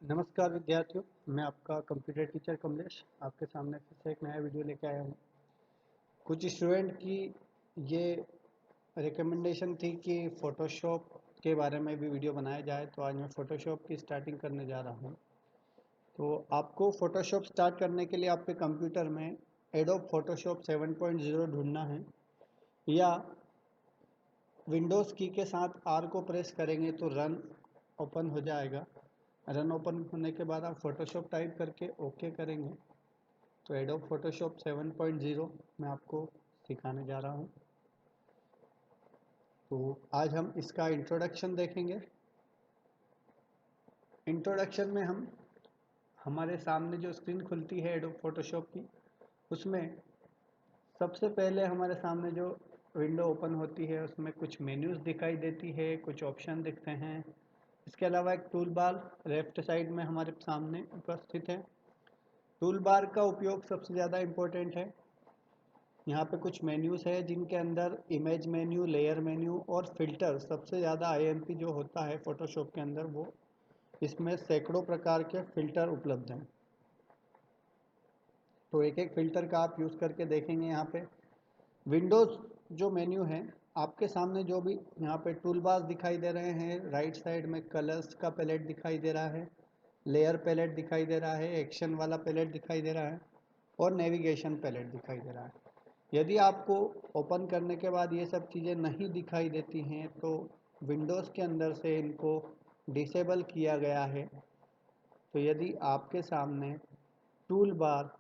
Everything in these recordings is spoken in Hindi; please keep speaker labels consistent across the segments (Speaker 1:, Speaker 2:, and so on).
Speaker 1: नमस्कार विद्यार्थियों, मैं आपका कंप्यूटर टीचर कमलेश आपके सामने फिर से एक नया वीडियो लेके आया हूँ। कुछ स्टूडेंट की ये रिकमेंडेशन थी कि फ़ोटोशॉप के बारे में भी वीडियो बनाया जाए, तो आज मैं फ़ोटोशॉप की स्टार्टिंग करने जा रहा हूँ। तो आपको फ़ोटोशॉप स्टार्ट करने के लिए आपके कंप्यूटर में एडोब फ़ोटोशॉप 7.0 ढूंढना है, या विंडोज़ की के साथ आर को प्रेस करेंगे तो रन ओपन हो जाएगा। रन ओपन होने के बाद आप फ़ोटोशॉप टाइप करके ओके करेंगे तो एडोब फोटोशॉप 7.0 मैं आपको सिखाने जा रहा हूँ। तो आज हम इसका इंट्रोडक्शन देखेंगे। इंट्रोडक्शन में हम हमारे सामने जो स्क्रीन खुलती है एडोब फोटोशॉप की, उसमें सबसे पहले हमारे सामने जो विंडो ओपन होती है उसमें कुछ मेन्यूज़ दिखाई देती है, कुछ ऑप्शन दिखते हैं। इसके अलावा एक टूल बार लेफ्ट साइड में हमारे सामने उपस्थित है। टूल बार का उपयोग सबसे ज़्यादा इम्पोर्टेंट है। यहाँ पे कुछ मेन्यूज़ है जिनके अंदर इमेज मेन्यू, लेयर मेन्यू और फिल्टर, सबसे ज़्यादा आईएमपी जो होता है फोटोशॉप के अंदर, वो इसमें सैकड़ों प्रकार के फ़िल्टर उपलब्ध हैं। तो एक एक फ़िल्टर का आप यूज़ करके देखेंगे। यहाँ पे विंडोज़ जो मेन्यू है, आपके सामने जो भी यहाँ पे टूल बार्स दिखाई दे रहे हैं, राइट साइड में कलर्स का पैलेट दिखाई दे रहा है, लेयर पैलेट दिखाई दे रहा है, एक्शन वाला पैलेट दिखाई दे रहा है और नेविगेशन पैलेट दिखाई दे रहा है। यदि आपको ओपन करने के बाद ये सब चीज़ें नहीं दिखाई देती हैं तो विंडोज़ के अंदर से इनको डिसेबल किया गया है। तो यदि आपके सामने टूल बार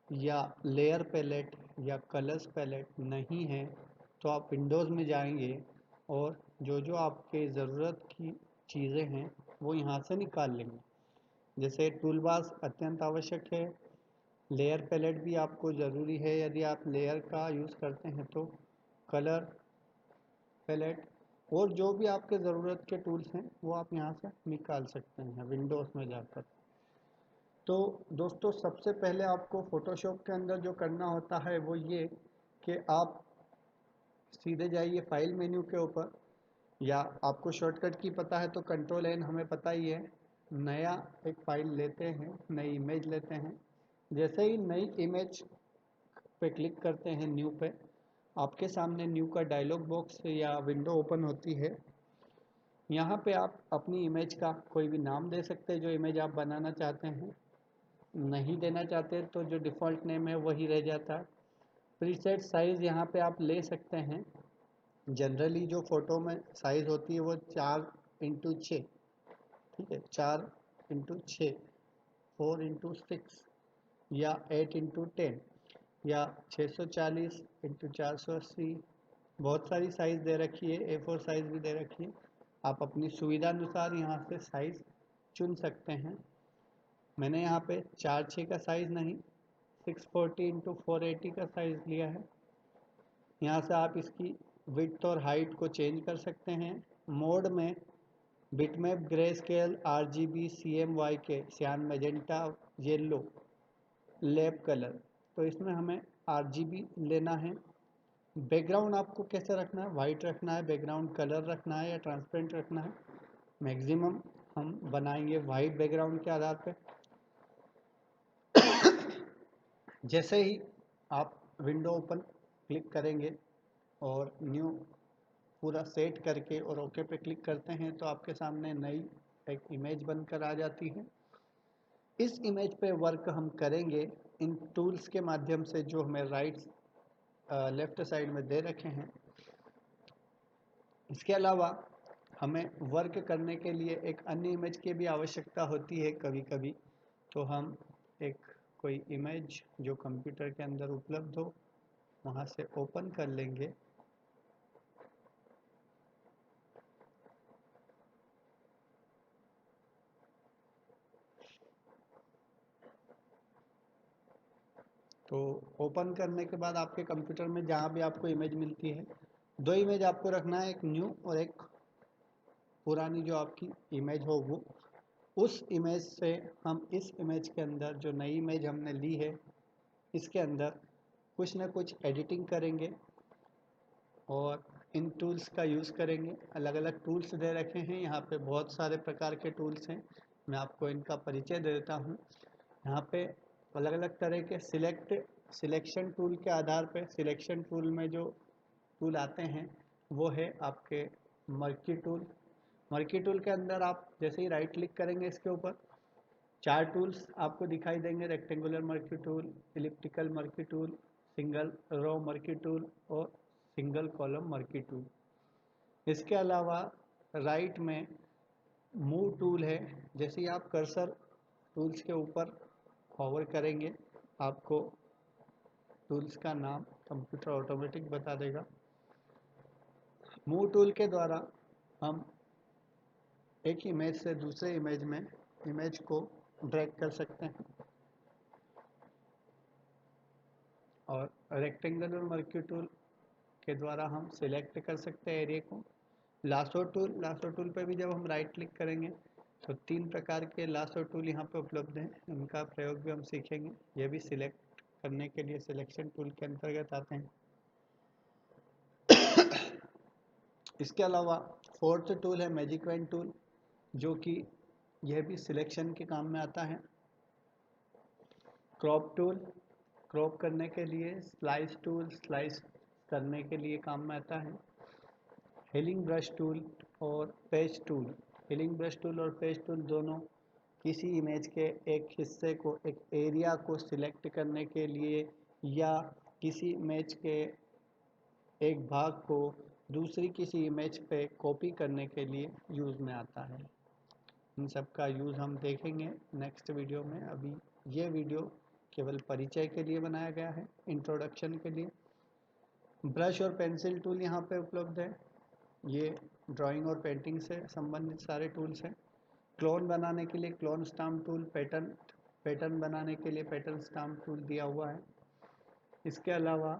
Speaker 1: या लेयर पैलेट या कलर्स पैलेट नहीं है तो आप विंडोज़ में जाएंगे और जो जो आपके ज़रूरत की चीज़ें हैं वो यहाँ से निकाल लेंगे। जैसे टूल बार्स अत्यंत आवश्यक है, लेयर पैलेट भी आपको ज़रूरी है यदि आप लेयर का यूज़ करते हैं तो, कलर पैलेट और जो भी आपके ज़रूरत के टूल्स हैं वो आप यहाँ से निकाल सकते हैं विंडोज़ में जाकर। तो दोस्तों, सबसे पहले आपको फ़ोटोशॉप के अंदर जो करना होता है वो ये कि आप सीधे जाइए फाइल मेन्यू के ऊपर, या आपको शॉर्टकट की पता है तो कंट्रोल एन, हमें पता ही है। नया एक फ़ाइल लेते हैं, नई इमेज लेते हैं। जैसे ही नई इमेज पे क्लिक करते हैं न्यू पे, आपके सामने न्यू का डायलॉग बॉक्स या विंडो ओपन होती है। यहाँ पे आप अपनी इमेज का कोई भी नाम दे सकते हैं जो इमेज आप बनाना चाहते हैं। नहीं देना चाहते तो जो डिफ़ॉल्ट नेम है वही रह जाता है। प्रीसेट साइज़ यहाँ पे आप ले सकते हैं। जनरली जो फ़ोटो में साइज़ होती है वो 4x6, ठीक है, 4x6, 4x6 या 8x10 या 640x480, बहुत सारी साइज़ दे रखी है। A4 साइज़ भी दे रखी है। आप अपनी सुविधा अनुसार यहाँ से साइज़ चुन सकते हैं। मैंने यहाँ पे 4x6 का साइज़ नहीं, 640x480 का साइज़ लिया है। यहाँ से आप इसकी विड्थ और हाइट को चेंज कर सकते हैं। मोड में bitmap, grey scale, RGB, CMYK, सियान, मैजेंटा, येलो, लैप कलर, तो इसमें हमें RGB लेना है। बैकग्राउंड आपको कैसे रखना है, वाइट रखना है, बैकग्राउंड कलर रखना है या ट्रांसपेरेंट रखना है। मैक्सिमम हम बनाएंगे वाइट बैकग्राउंड के आधार पे। जैसे ही आप विंडो ओपन क्लिक करेंगे और न्यू पूरा सेट करके और ओके पे क्लिक करते हैं तो आपके सामने नई एक इमेज बनकर आ जाती है। इस इमेज पे वर्क हम करेंगे इन टूल्स के माध्यम से जो हमें लेफ्ट साइड में दे रखे हैं। इसके अलावा हमें वर्क करने के लिए एक अन्य इमेज की भी आवश्यकता होती है कभी कभी। तो हम एक कोई इमेज जो कंप्यूटर के अंदर उपलब्ध हो वहाँ से ओपन कर लेंगे। तो ओपन करने के बाद आपके कंप्यूटर में जहाँ भी आपको इमेज मिलती है, दो इमेज आपको रखना है, एक न्यू और एक पुरानी जो आपकी इमेज हो वो। उस इमेज से हम इस इमेज के अंदर जो नई इमेज हमने ली है इसके अंदर कुछ ना कुछ एडिटिंग करेंगे और इन टूल्स का यूज़ करेंगे। अलग अलग टूल्स दे रखे हैं यहाँ पे, बहुत सारे प्रकार के टूल्स हैं। मैं आपको इनका परिचय दे देता हूँ। यहाँ पे अलग अलग तरह के सिलेक्शन टूल के आधार पे सिलेक्शन टूल में जो टूल आते हैं वो है आपके मर्की टूल। मर्की टूल के अंदर आप जैसे ही राइट क्लिक करेंगे इसके ऊपर 4 टूल्स आपको दिखाई देंगे, rectangular marquee tool, elliptical marquee tool, single row marquee tool और सिंगल कॉलम मर्की टूल। इसके अलावा राइट में मूव टूल है। जैसे ही आप कर्सर टूल्स के ऊपर होवर करेंगे आपको टूल्स का नाम कंप्यूटर ऑटोमेटिक बता देगा। मूव टूल के द्वारा हम एक इमेज से दूसरे इमेज में इमेज को ड्रैग कर सकते हैं। और रेक्टेंगुलर मर्की टूल के द्वारा हम सिलेक्ट कर सकते हैं एरिया को। लासो टूल पे भी जब हम राइट क्लिक करेंगे तो 3 प्रकार के लासो टूल यहाँ पे उपलब्ध हैं, इनका प्रयोग भी हम सीखेंगे। ये भी सिलेक्ट करने के लिए सिलेक्शन टूल के अंतर्गत आते हैं। इसके अलावा 4th टूल है मैजिक वैन टूल, जो कि यह भी सिलेक्शन के काम में आता है। क्रॉप टूल क्रॉप करने के लिए, स्लाइस टूल स्लाइस करने के लिए काम में आता है। हीलिंग ब्रश टूल और page tool. Healing brush tool और पेज टूल दोनों किसी इमेज के एक हिस्से को, एक एरिया को सिलेक्ट करने के लिए या किसी इमेज के एक भाग को दूसरी किसी इमेज पे कॉपी करने के लिए यूज़ में आता है। इन सब का यूज़ हम देखेंगे नेक्स्ट वीडियो में। अभी ये वीडियो केवल परिचय के लिए बनाया गया है, इंट्रोडक्शन के लिए। ब्रश और पेंसिल टूल यहाँ पे उपलब्ध है। ये ड्राइंग और पेंटिंग से संबंधित सारे टूल्स हैं। क्लोन बनाने के लिए क्लोन स्टाम्प टूल, पैटर्न बनाने के लिए पैटर्न स्टाम्प टूल दिया हुआ है। इसके अलावा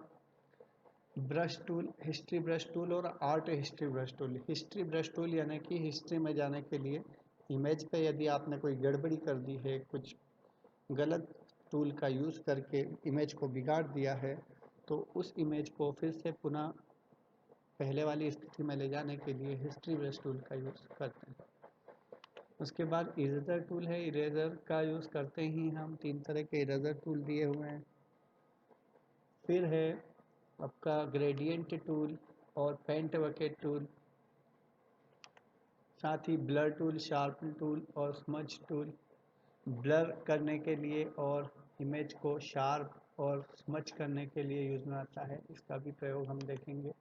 Speaker 1: brush tool, history brush tool और art history brush tool. History brush tool यानी कि हिस्ट्री में जाने के लिए इमेज पे यदि आपने कोई गड़बड़ी कर दी है, कुछ गलत टूल का यूज़ करके इमेज को बिगाड़ दिया है, तो उस इमेज को फिर से पुनः पहले वाली स्थिति में ले जाने के लिए हिस्ट्री ब्रश टूल का यूज़ करते हैं। उसके बाद इरेजर टूल है। इरेजर का यूज़ करते ही हम 3 तरह के इरेजर टूल दिए हुए हैं। फिर है आपका ग्रेडियंट टूल और पेंट बकेट टूल, साथ ही ब्लर टूल, शार्पन टूल और स्मज टूल। ब्लर करने के लिए और इमेज को शार्प और स्मच करने के लिए यूज़ में आता है, इसका भी प्रयोग हम देखेंगे।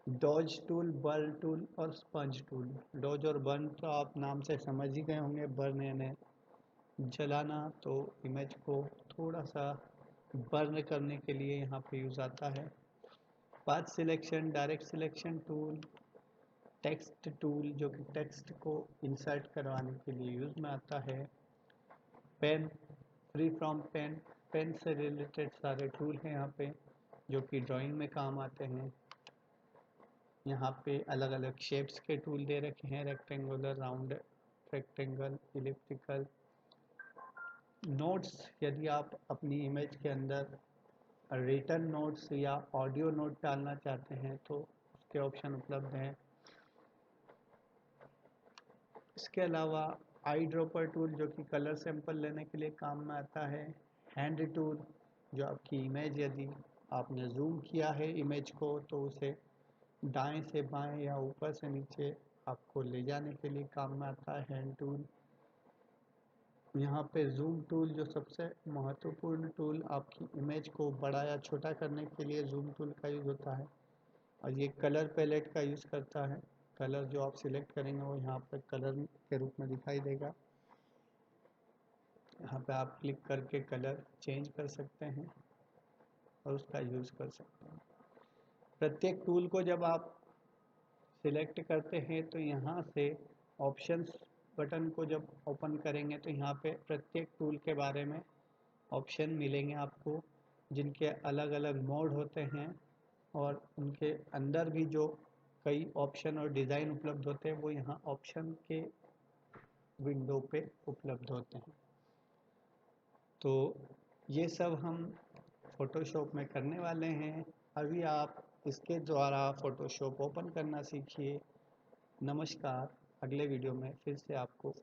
Speaker 1: डॉज टूल, बर्न टूल और स्पंज टूल। डॉज और बर्न तो आप नाम से समझ ही गए होंगे, बर्न यानी जलाना, तो इमेज को थोड़ा सा बर्न करने के लिए यहाँ पे यूज़ आता है। Path selection, direct selection tool, text tool जो कि टेक्स्ट को इंसर्ट करवाने के लिए यूज़ में आता है। Pen, free from pen, pen से रिलेटेड सारे टूल हैं यहाँ पे जो कि ड्राइंग में काम आते हैं। यहाँ पे अलग अलग शेप्स के टूल दे रखे हैं, rectangular, round, rectangle, elliptical. Notes, यदि आप अपनी इमेज के अंदर रिटन नोट्स या ऑडियो नोट डालना चाहते हैं तो उसके ऑप्शन उपलब्ध हैं। इसके अलावा आई ड्रॉपर टूल जो कि कलर सैंपल लेने के लिए काम में आता है। हैंड टूल जो आपकी इमेज, यदि आपने जूम किया है इमेज को, तो उसे दाएं से बाएं या ऊपर से नीचे आपको ले जाने के लिए काम में आता है हैंड टूल। यहाँ पे जूम टूल जो सबसे महत्वपूर्ण टूल, आपकी इमेज को बड़ा या छोटा करने के लिए जूम टूल का यूज़ होता है। और ये कलर पैलेट का यूज़ करता है। कलर जो आप सिलेक्ट करेंगे वो यहाँ पर कलर के रूप में दिखाई देगा। यहाँ पे आप क्लिक करके कलर चेंज कर सकते हैं और उसका यूज़ कर सकते हैं। प्रत्येक टूल को जब आप सिलेक्ट करते हैं तो यहाँ से ऑप्शंस बटन को जब ओपन करेंगे तो यहाँ पे प्रत्येक टूल के बारे में ऑप्शन मिलेंगे आपको, जिनके अलग अलग मोड होते हैं और उनके अंदर भी जो कई ऑप्शन और डिज़ाइन उपलब्ध होते हैं वो यहाँ ऑप्शन के विंडो पे उपलब्ध होते हैं। तो ये सब हम फ़ोटोशॉप में करने वाले हैं। अभी आप इसके द्वारा फ़ोटोशॉप ओपन करना सीखिए। नमस्कार, अगले वीडियो में फिर से आपको